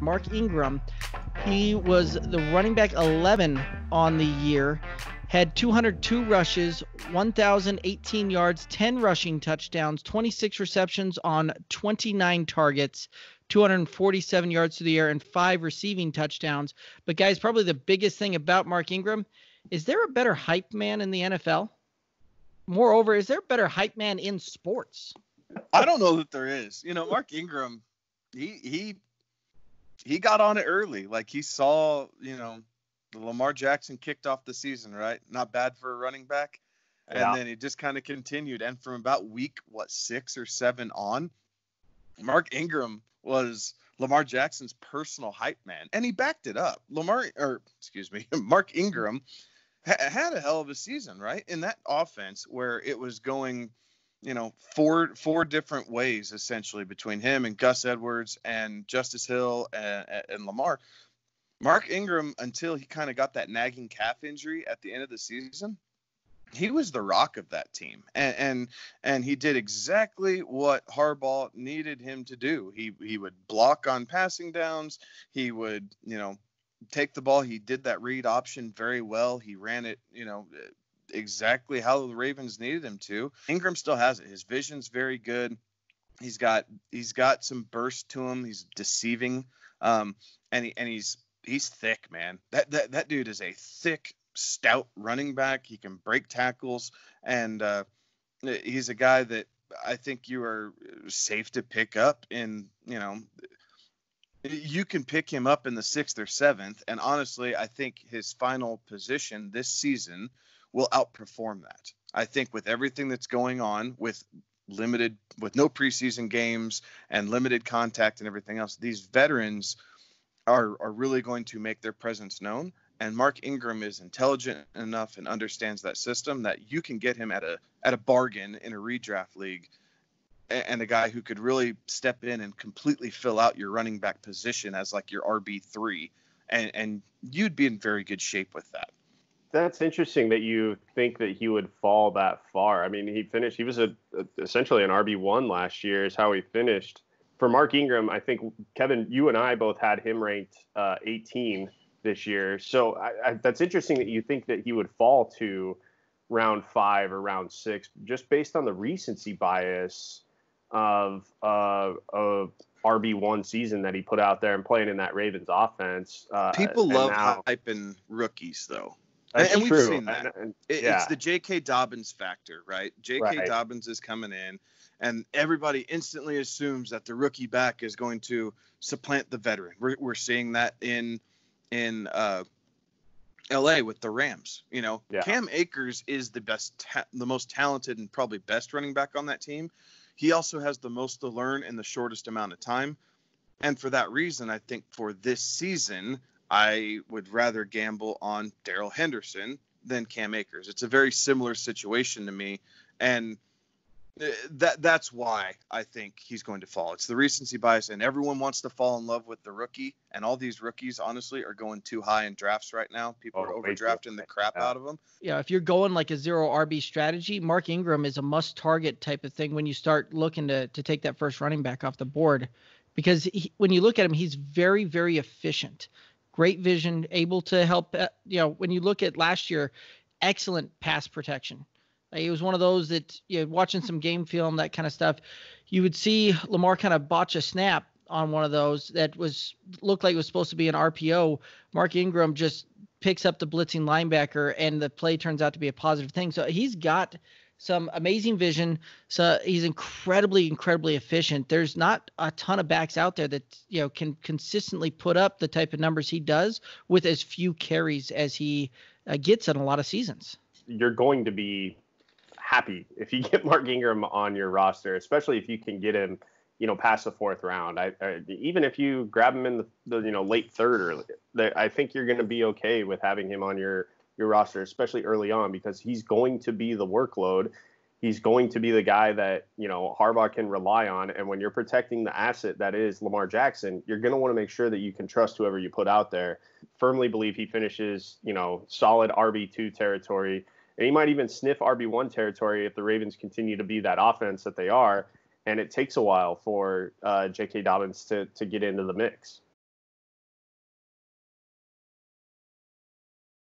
Mark Ingram. He was the running back 11 on the year, had 202 rushes, 1,018 yards, 10 rushing touchdowns, 26 receptions on 29 targets, 247 yards through the air, and 5 receiving touchdowns. But guys, probably the biggest thing about Mark Ingram, is there a better hype man in the NFL? Moreover, is there a better hype man in sports? I don't know that there is. Mark Ingram, he got on it early. Like, he saw, Lamar Jackson kicked off the season, right? Not bad for a running back. And then he just kind of continued. And from about week, 6 or 7 on, Mark Ingram was Lamar Jackson's personal hype man. And he backed it up. Mark Ingram had a hell of a season, right? In that offense where it was going, four different ways, essentially, between him and Gus Edwards and Justice Hill and Lamar. Mark Ingram, until he kind of got that nagging calf injury at the end of the season, he was the rock of that team. And he did exactly what Harbaugh needed him to do. He would block on passing downs. He would, take the ball. He did that read option very well. He ran it, exactly how the Ravens needed him to. Ingram still has it. His vision's very good. He's got some burst to him. He's deceiving. And he's thick, man. That dude is a thick, stout running back. He can break tackles, and he's a guy that I think you are safe to pick up in, you can pick him up in the 6th or 7th. And honestly, I think his final position this season will outperform that. I think with everything that's going on with no preseason games and limited contact and everything else, these veterans are really going to make their presence known. And Mark Ingram is intelligent enough and understands that system that you can get him at a bargain in a redraft league, and a guy who could really step in and completely fill out your running back position as like your RB3. And you'd be in very good shape with that. That's interesting that you think that he would fall that far. I mean, he was essentially an RB1 last year is how he finished. For Mark Ingram, I think, Kevin, you and I both had him ranked 18 this year. So that's interesting that you think that he would fall to round 5 or round 6, just based on the recency bias of RB1 season that he put out there and playing in that Ravens offense. People love hyping rookies, though. And we've seen that. It's the J.K. Dobbins factor, right? J.K. Dobbins is coming in, and everybody instantly assumes that the rookie back is going to supplant the veteran. We're seeing that in L.A. with the Rams. Cam Akers is the most talented and probably best running back on that team. He also has the most to learn in the shortest amount of time. And for that reason, I think for this season, I would rather gamble on Darrell Henderson than Cam Akers. It's a very similar situation to me. And that's why I think he's going to fall. It's the recency bias, and everyone wants to fall in love with the rookie. And all these rookies, honestly, are going too high in drafts right now. People are overdrafting the crap out of them. Yeah, if you're going like a 0 RB strategy, Mark Ingram is a must-target type of thing when you start looking to take that first running back off the board. Because when you look at him, he's very, very efficient. Great vision, able to help. When you look at last year, excellent pass protection. He was one of those that, watching some game film, that kind of stuff, you would see Lamar kind of botch a snap on one of those that looked like it was supposed to be an RPO. Mark Ingram just picks up the blitzing linebacker, and the play turns out to be a positive thing. So he's got some amazing vision. So he's incredibly, incredibly efficient. There's not a ton of backs out there that, can consistently put up the type of numbers he does with as few carries as he gets in a lot of seasons. You're going to be happy if you get Mark Ingram on your roster, especially if you can get him, past the 4th round. Even if you grab him in the late 3rd, I think you're going to be okay with having him on your roster, especially early on, because he's going to be the workload. He's going to be the guy that, Harbaugh can rely on. And when you're protecting the asset that is Lamar Jackson, you're going to want to make sure that you can trust whoever you put out there. Firmly believe he finishes, solid RB2 territory. And he might even sniff RB1 territory if the Ravens continue to be that offense that they are. And it takes a while for J.K. Dobbins to get into the mix.